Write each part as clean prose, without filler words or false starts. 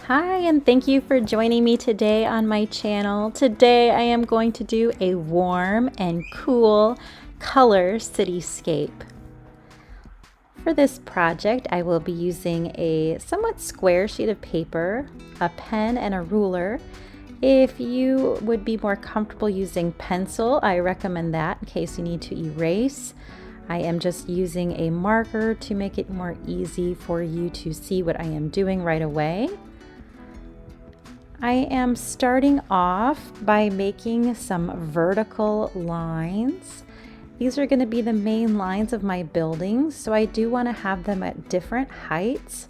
Hi, and thank you for joining me today on my channel. Today I am going to do a warm and cool color cityscape. For this project, I will be using a somewhat square sheet of paper, a pen, and a ruler. If you would be more comfortable using pencil, I recommend that in case you need to erase. I am just using a marker to make it more easy for you to see what I am doing right away. I am starting off by making some vertical lines. These are going to be the main lines of my buildings, so I do want to have them at different heights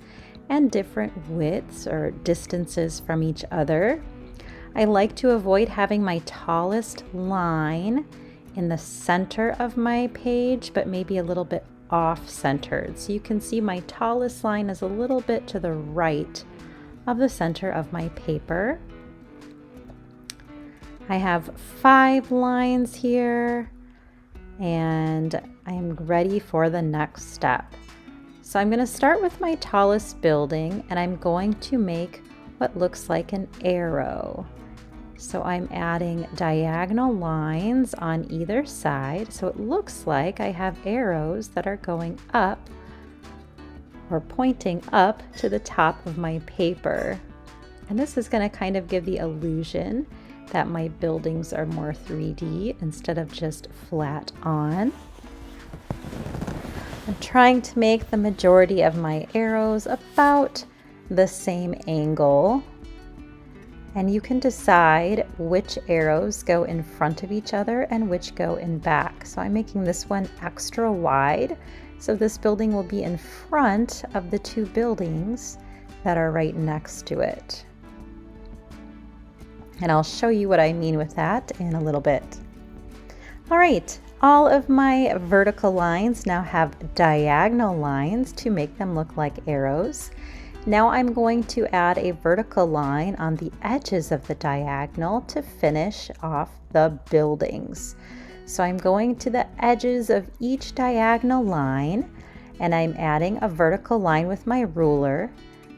and different widths or distances from each other. I like to avoid having my tallest line in the center of my page, but maybe a little bit off-centered. So you can see my tallest line is a little bit to the right of the center of my paper. I have 5 lines here and I'm ready for the next step. So I'm going to start with my tallest building and I'm going to make what looks like an arrow. So I'm adding diagonal lines on either side, so it looks like I have arrows that are going up or pointing up to the top of my paper. And this is going to kind of give the illusion that my buildings are more 3D instead of just flat on. I'm trying to make the majority of my arrows about the same angle. And you can decide which arrows go in front of each other and which go in back. So I'm making this one extra wide. So this building will be in front of the 2 buildings that are right next to it. And I'll show you what I mean with that in a little bit. All right, all of my vertical lines now have diagonal lines to make them look like arrows. Now I'm going to add a vertical line on the edges of the diagonal to finish off the buildings. So I'm going to the edges of each diagonal line and I'm adding a vertical line with my ruler.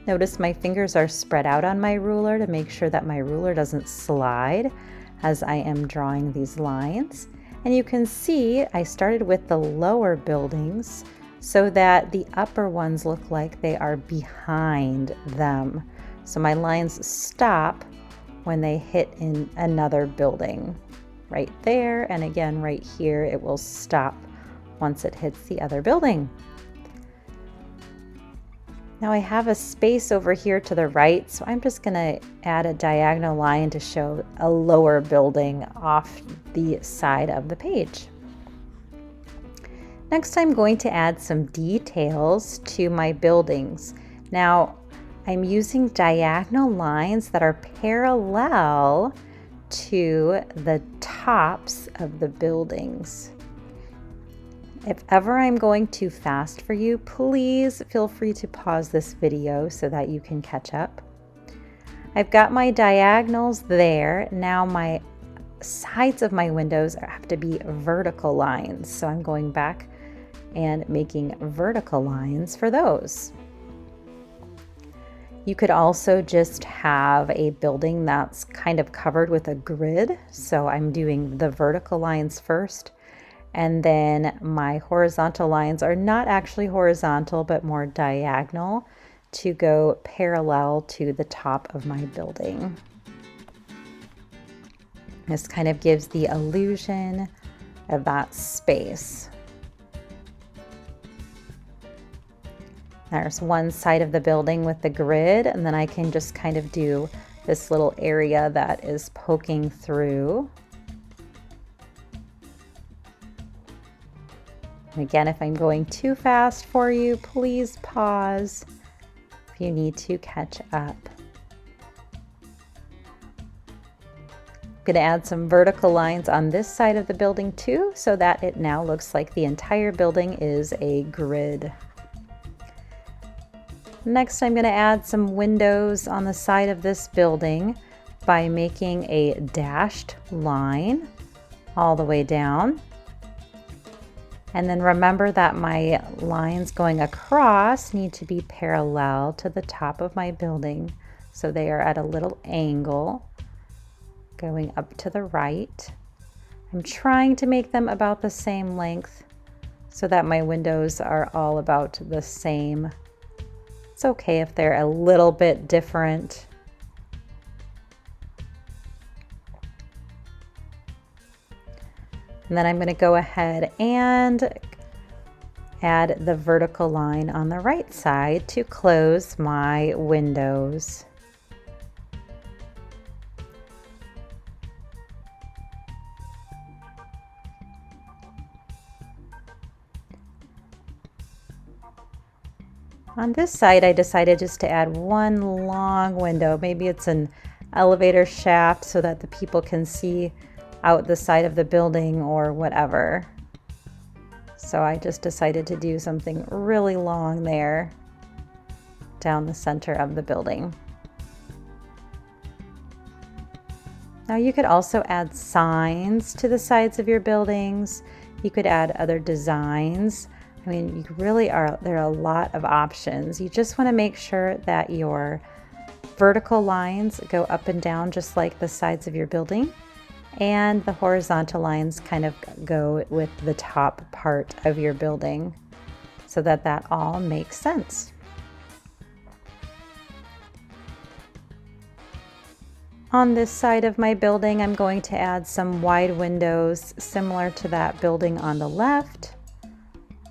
Notice my fingers are spread out on my ruler to make sure that my ruler doesn't slide as I am drawing these lines. And you can see I started with the lower buildings so that the upper ones look like they are behind them. So my lines stop when they hit in another building. Right there, and again right here, it will stop once it hits the other building. Now I have a space over here to the right, so I'm just going to add a diagonal line to show a lower building off the side of the page. Next, I'm going to add some details to my buildings. Now, I'm using diagonal lines that are parallel to the tops of the buildings. If ever I'm going too fast for you, please feel free to pause this video so that you can catch up. I've got my diagonals there. Now my sides of my windows have to be vertical lines. So I'm going back and making vertical lines for those. You could also just have a building that's kind of covered with a grid. So I'm doing the vertical lines first, and then my horizontal lines are not actually horizontal, but more diagonal to go parallel to the top of my building. This kind of gives the illusion of that space. There's one side of the building with the grid, and then I can just kind of do this little area that is poking through. And again, if I'm going too fast for you, please pause if you need to catch up. I'm going to add some vertical lines on this side of the building too, so that it now looks like the entire building is a grid. Next, I'm going to add some windows on the side of this building by making a dashed line all the way down. And then remember that my lines going across need to be parallel to the top of my building So they are at a little angle going up to the right. I'm trying to make them about the same length so that my windows are all about the same. It's okay if they're a little bit different. And then I'm going to go ahead and add the vertical line on the right side to close my windows. On this side, I decided just to add one long window. Maybe it's an elevator shaft so that the people can see out the side of the building or whatever. So I just decided to do something really long there down the center of the building. Now you could also add signs to the sides of your buildings. You could add other designs. I mean, you really are, there are a lot of options. You just want to make sure that your vertical lines go up and down just like the sides of your building, and the horizontal lines kind of go with the top part of your building so that that all makes sense. On this side of my building, I'm going to add some wide windows similar to that building on the left.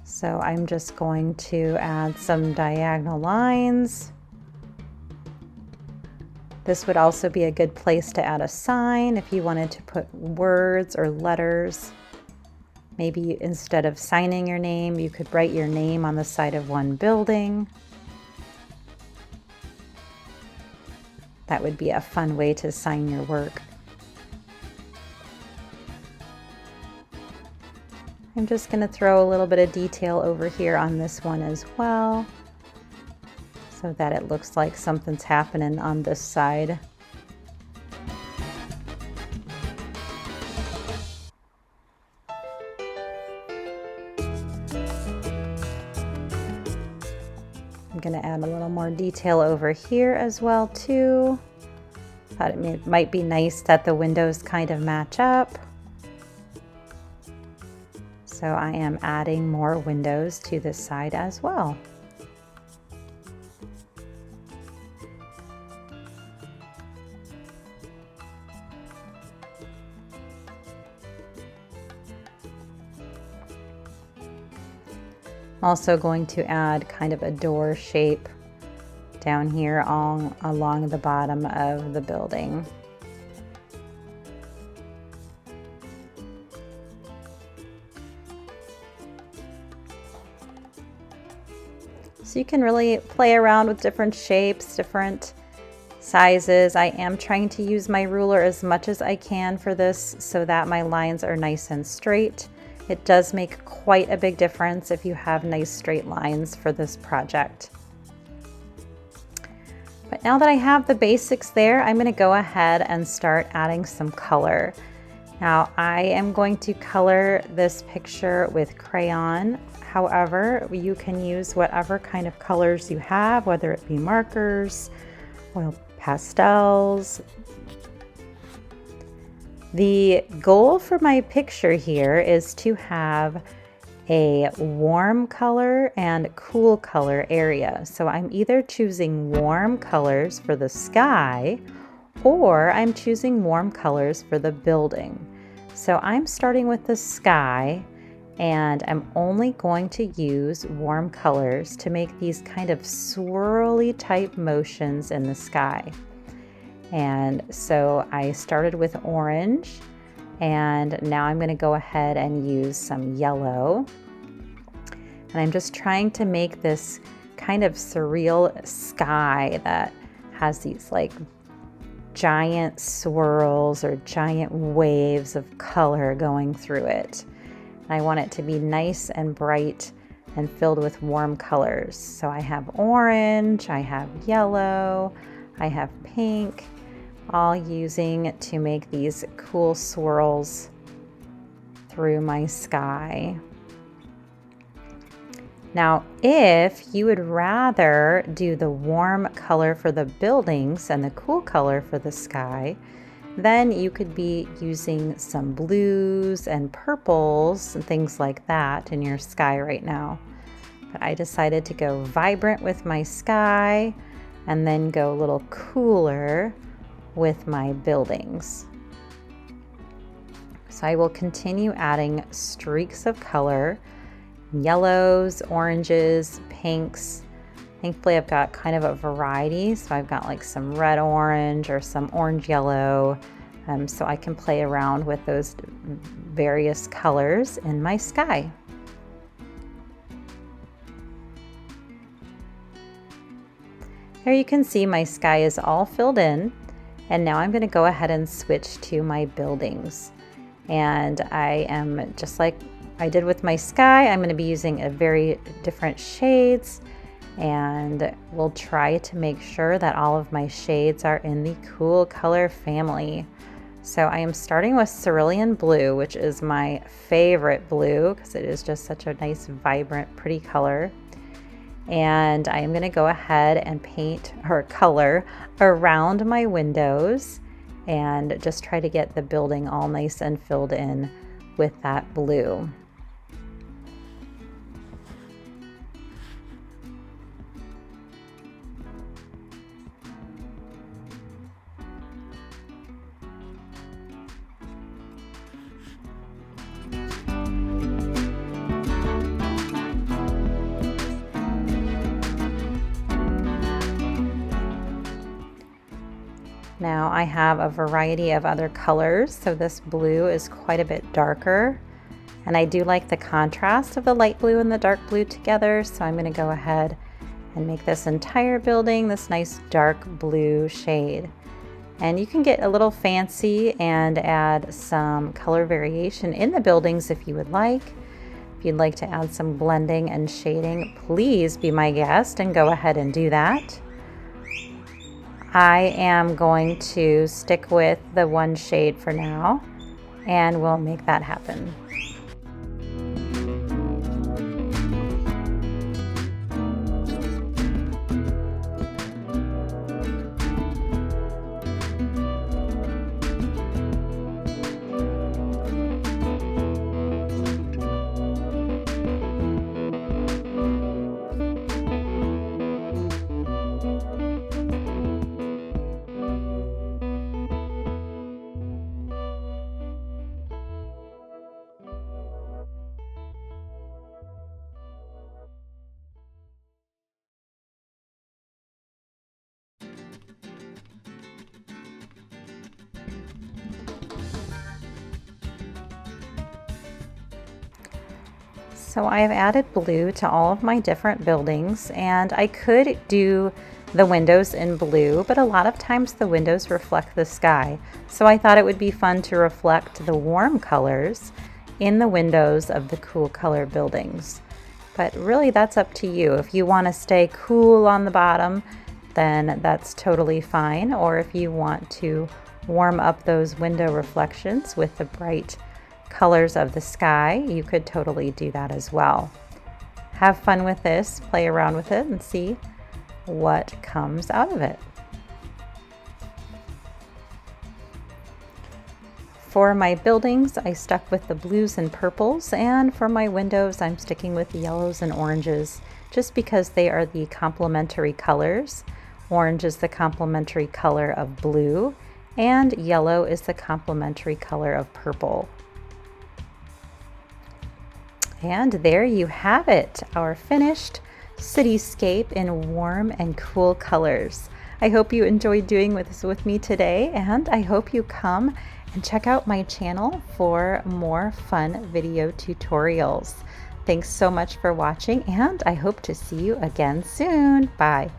So I'm just going to add some diagonal lines. This would also be a good place to add a sign if you wanted to put words or letters. Maybe instead of signing your name, you could write your name on the side of one building. That would be a fun way to sign your work. I'm just going to throw a little bit of detail over here on this one as well, so that it looks like something's happening on this side. I'm going to add a little more detail over here as well too. Thought it might be nice that the windows kind of match up. So I am adding more windows to this side as well. I'm also going to add kind of a door shape down here all along the bottom of the building. So you can really play around with different shapes, different sizes. I am trying to use my ruler as much as I can for this so that my lines are nice and straight. It does make quite a big difference if you have nice straight lines for this project. But now that I have the basics there, I'm going to go ahead and start adding some color. Now I am going to color this picture with crayon. However, you can use whatever kind of colors you have, whether it be markers, oil pastels. The goal for my picture here is to have a warm color and cool color area. So I'm either choosing warm colors for the sky or I'm choosing warm colors for the building. So I'm starting with the sky, and I'm only going to use warm colors to make these kind of swirly type motions in the sky. And so I started with orange, and now I'm going to go ahead and use some yellow. And I'm just trying to make this kind of surreal sky that has these like giant swirls or giant waves of color going through it. I want it to be nice and bright and filled with warm colors. So I have orange, I have yellow, I have pink, all using to make these cool swirls through my sky. Now, if you would rather do the warm color for the buildings and the cool color for the sky, then you could be using some blues and purples and things like that in your sky right now. But I decided to go vibrant with my sky and then go a little cooler with my buildings. So I will continue adding streaks of color, yellows, oranges, pinks. Thankfully I've got kind of a variety, so I've got like some red orange or some orange yellow, so I can play around with those various colors in my sky. There you can see my sky is all filled in, and now I'm going to go ahead and switch to my buildings. And I am, just like I did with my sky, I'm going to be using a very different shades, and we'll try to make sure that all of my shades are in the cool color family. So I am starting with cerulean blue, which is my favorite blue because it is just such a nice, vibrant, pretty color. And I am going to go ahead and paint or color around my windows and just try to get the building all nice and filled in with that blue. Now I have a variety of other colors, so this blue is quite a bit darker, and I do like the contrast of the light blue and the dark blue together, so I'm going to go ahead and make this entire building this nice dark blue shade. And you can get a little fancy and add some color variation in the buildings if you would like. If you'd like to add some blending and shading, please be my guest and go ahead and do that. I am going to stick with the one shade for now, and we'll make that happen. So I have added blue to all of my different buildings, and I could do the windows in blue, but a lot of times the windows reflect the sky. So I thought it would be fun to reflect the warm colors in the windows of the cool color buildings. But really that's up to you. If you want to stay cool on the bottom, then that's totally fine. Or if you want to warm up those window reflections with the bright colors of the sky, you could totally do that as well. Have fun with this, play around with it, and see what comes out of it. For my buildings, I stuck with the blues and purples, and for my windows, I'm sticking with the yellows and oranges just because they are the complementary colors. Orange is the complementary color of blue, and yellow is the complementary color of purple. And there you have it, our finished cityscape in warm and cool colors. I hope you enjoyed doing this with me today, and I hope you come and check out my channel for more fun video tutorials. Thanks so much for watching, and I hope to see you again soon. Bye.